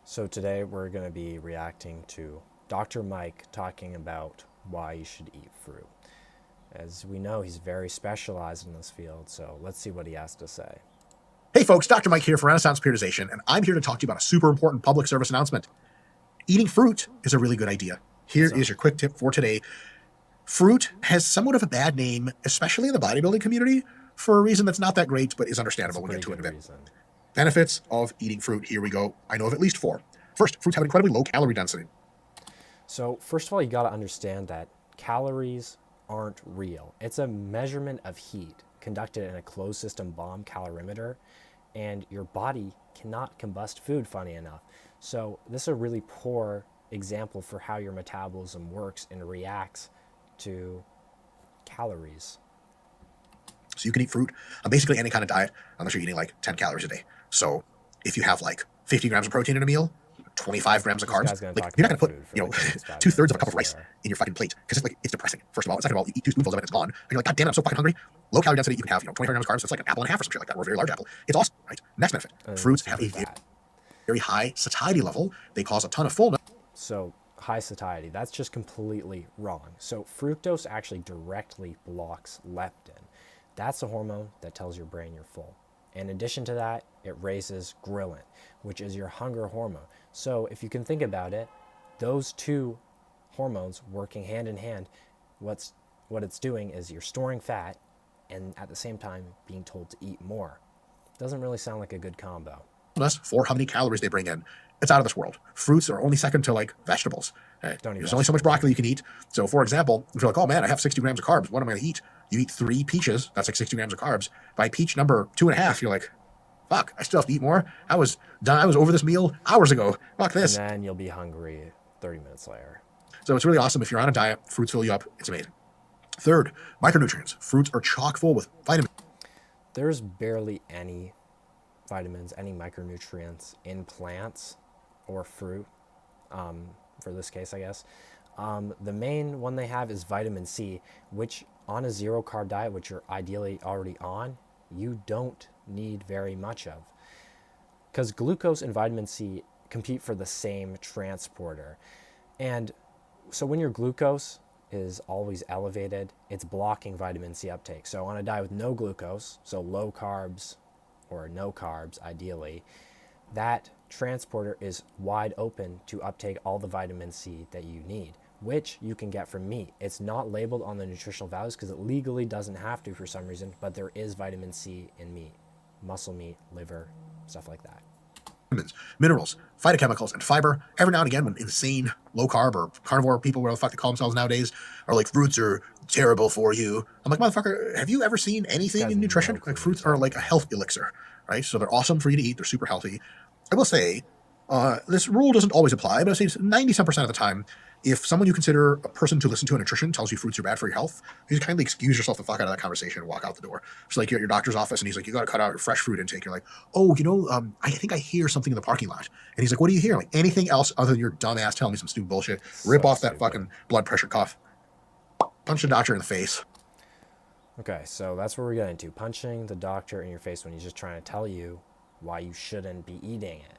So today we're going to be reacting to Dr. Mike talking about why you should eat fruit. As we know, he's very specialized in this field, so let's see what he has to say. Hey folks, Dr. Mike here for Renaissance Periodization, and I'm here to talk to you about a super important public service announcement. Eating fruit is a really good idea. Here is your quick tip for today. Fruit has somewhat of a bad name, especially in the bodybuilding community, for a reason that's not that great, but is understandable. We'll get to it in a bit. Reason. Benefits of eating fruit. Here we go. I know of at least 4. First, fruits have an incredibly low calorie density. So first of all, you got to understand that calories aren't real. It's a measurement of heat conducted in a closed system bomb calorimeter, and your body cannot combust food, funny enough. So this is a really poor example for how your metabolism works and reacts to calories. So you can eat fruit on basically any kind of diet unless you're eating like 10 calories a day. So if you have like 50 grams of protein in a meal, 25 grams of carbs, like you're not going to put, 2/3 of a cup of rice in your fucking plate because it's depressing. First of all, and second of all, you eat 2 spoonfuls of it, it's gone. And you're like, God damn it, I'm so fucking hungry. Low calorie density, you can have 25 grams of carbs. So it's like an apple and a half or some shit like that, or a very large apple. It's awesome, right? Next benefit, fruits have a very high satiety level. They cause a ton of fullness. So high satiety, that's just completely wrong. So fructose actually directly blocks leptin. That's a hormone that tells your brain you're full. In addition to that, it raises ghrelin, which is your hunger hormone. So if you can think about it, those two hormones working hand in hand, what it's doing is you're storing fat and at the same time being told to eat more. Doesn't really sound like a good combo. For how many calories they bring in. It's out of this world. Fruits are only second to like vegetables. There's only so much broccoli you can eat. So for example, if you're like, oh man, I have 60 grams of carbs, what am I going to eat? You eat 3 peaches, that's like 60 grams of carbs. By peach number 2.5, you're like, fuck, I still have to eat more. I was done. I was over this meal hours ago. Fuck this. And then you'll be hungry 30 minutes later. So it's really awesome. If you're on a diet, fruits fill you up. It's amazing. Third, micronutrients. Fruits are chock full with vitamins. There's barely any vitamins, any micronutrients in plants or fruit, for this case, I guess. The main one they have is vitamin C, which on a zero carb diet, which you're ideally already on, you don't need very much of. Because glucose and vitamin C compete for the same transporter. And so when your glucose is always elevated, it's blocking vitamin C uptake. So on a diet with no glucose, so low carbs or no carbs ideally, that transporter is wide open to uptake all the vitamin C that you need, which you can get from meat. It's not labeled on the nutritional values because it legally doesn't have to for some reason, but there is vitamin C in meat, muscle meat, liver, stuff like that. Minerals, phytochemicals, and fiber. Every now and again, when insane low carb or carnivore people, where the fuck they call themselves nowadays, are like, fruits are terrible for you. I'm like, motherfucker, have you ever seen anything in nutrition? Like, fruits are like a health elixir, right? So they're awesome for you to eat. They're super healthy. I will say, this rule doesn't always apply, but I say 90% of the time, if someone you consider a person to listen to in nutrition tells you fruits are bad for your health, you just kindly excuse yourself the fuck out of that conversation and walk out the door. It's like you're at your doctor's office and he's like, you got to cut out your fresh fruit intake. You're like, oh, I think I hear something in the parking lot. And he's like, what do you hear? I'm like, anything else other than your dumb ass telling me some stupid bullshit. Rip off that fucking blood pressure cuff. Punch the doctor in the face. Okay, so that's what we're getting to. Punching the doctor in your face when he's just trying to tell you why you shouldn't be eating it.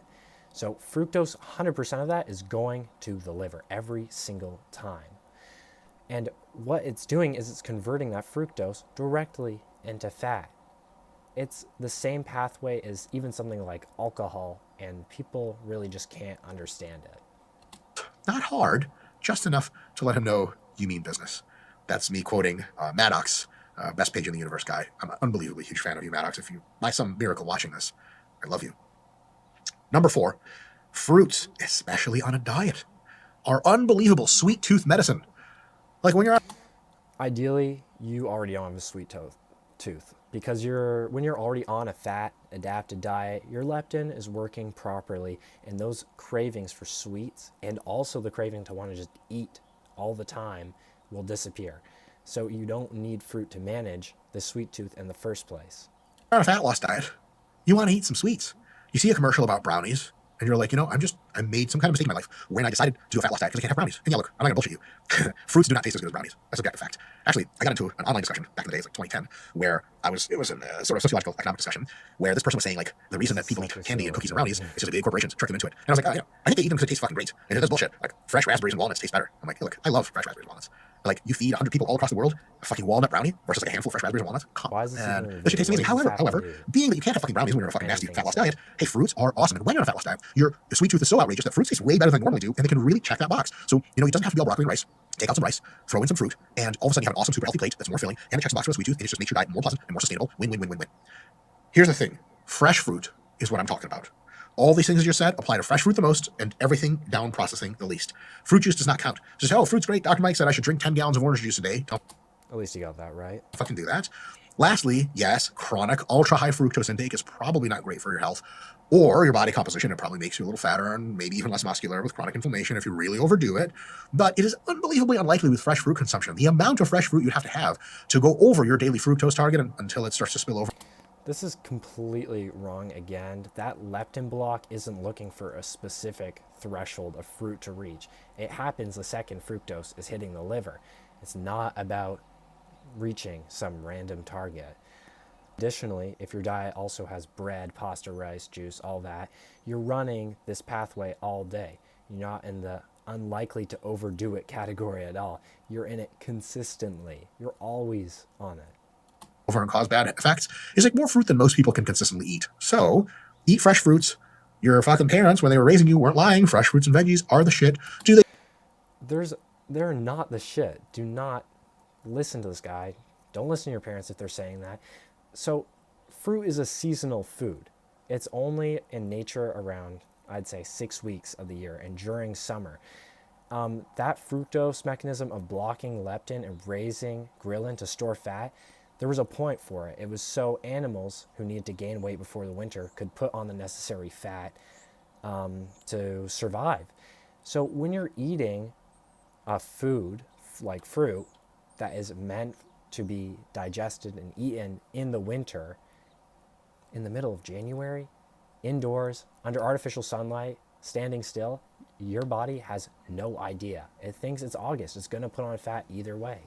So fructose, 100% of that is going to the liver every single time. And what it's doing is it's converting that fructose directly into fat. It's the same pathway as even something like alcohol, and people really just can't understand it. Not hard, just enough to let him know you mean business. That's me quoting Maddox, best page in the universe guy. I'm an unbelievably huge fan of you, Maddox. If you, by some miracle, watching this, I love you. Number 4, fruits, especially on a diet, are unbelievable sweet tooth medicine. Like when you're ideally, you already have a sweet tooth because when you're already on a fat adapted diet, your leptin is working properly, and those cravings for sweets and also the craving to want to just eat all the time will disappear. So you don't need fruit to manage the sweet tooth in the first place. on a fat loss diet, you want to eat some sweets. You see a commercial about brownies, and you're like, I made some kind of mistake in my life when I decided to do a fat loss diet because I can't have brownies. And yeah, look, I'm not gonna bullshit you. Fruits do not taste as good as brownies. That's a objective fact. Actually, I got into an online discussion back in the days, like 2010, where it was a sort of sociological economic discussion where this person was saying like the reason that people eat candy and cookies and brownies is because big corporations trick them into it. And I was like, I think they eat them because it tastes fucking great. And that's bullshit. Like fresh raspberries and walnuts taste better. I'm like, hey, look, I love fresh raspberries and walnuts. Like you feed 100 people all across the world a fucking walnut brownie versus like a handful of fresh raspberries and walnuts. Come Why is this on, even a that shit tastes video? amazing. What does this However, have to do? being that you can't have fucking brownies when you're on a fucking nasty Anything fat loss to- diet, hey, fruits are awesome. And when you're on a fat loss diet, your sweet tooth is so outrageous that fruits taste way better than they normally do, and they can really check that box. So it doesn't have to be all broccoli and rice. Take out some rice, throw in some fruit, and all of a sudden you have an awesome, super healthy plate that's more filling, and it checks the box for a sweet tooth, and it just makes your diet more pleasant and more sustainable. Win, win, win, win, win. Here's the thing. Fresh fruit is what I'm talking about. All these things I just said apply to fresh fruit the most and everything down processing the least. Fruit juice does not count. Just, oh, fruit's great. Dr. Mike said I should drink 10 gallons of orange juice a day. Don't At least you got that right. fucking do that. Lastly, yes, chronic ultra high fructose intake is probably not great for your health or your body composition. It probably makes you a little fatter and maybe even less muscular with chronic inflammation if you really overdo it. But it is unbelievably unlikely with fresh fruit consumption. The amount of fresh fruit you'd have to go over your daily fructose target until it starts to spill over. This is completely wrong again. That leptin block isn't looking for a specific threshold of fruit to reach. It happens the second fructose is hitting the liver. It's not about reaching some random target. Additionally, if your diet also has bread, pasta, rice, juice, all that, you're running this pathway all day. You're not in the unlikely to overdo it category at all. You're in it consistently. You're always on it. Over and cause bad effects is like more fruit than most people can consistently eat. So eat fresh fruits. Your fucking parents, when they were raising you, weren't lying. Fresh fruits and veggies are the shit. They're not the shit. Do not listen to this guy. Don't listen to your parents if they're saying that. So fruit is a seasonal food. It's only in nature around, I'd say, 6 weeks of the year and during summer. That fructose mechanism of blocking leptin and raising ghrelin to store fat, there was a point for it. It was so animals who needed to gain weight before the winter could put on the necessary fat to survive. So when you're eating a food like fruit that is meant to be digested and eaten in the winter, in the middle of January, indoors, under artificial sunlight, standing still, your body has no idea. It thinks it's August. It's going to put on fat either way.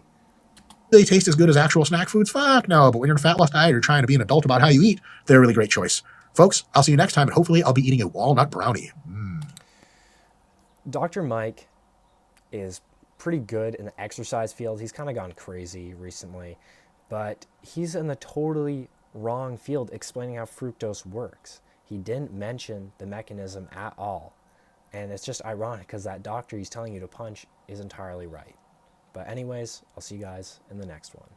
They taste as good as actual snack foods? Fuck no. But when you're in a fat loss diet, you're trying to be an adult about how you eat, they're a really great choice. Folks, I'll see you next time, and hopefully I'll be eating a walnut brownie. Dr. Mike is pretty good in the exercise field. He's kind of gone crazy recently, but he's in the totally wrong field explaining how fructose works. He didn't mention the mechanism at all. And it's just ironic because that doctor he's telling you to punch is entirely right. But anyways, I'll see you guys in the next one.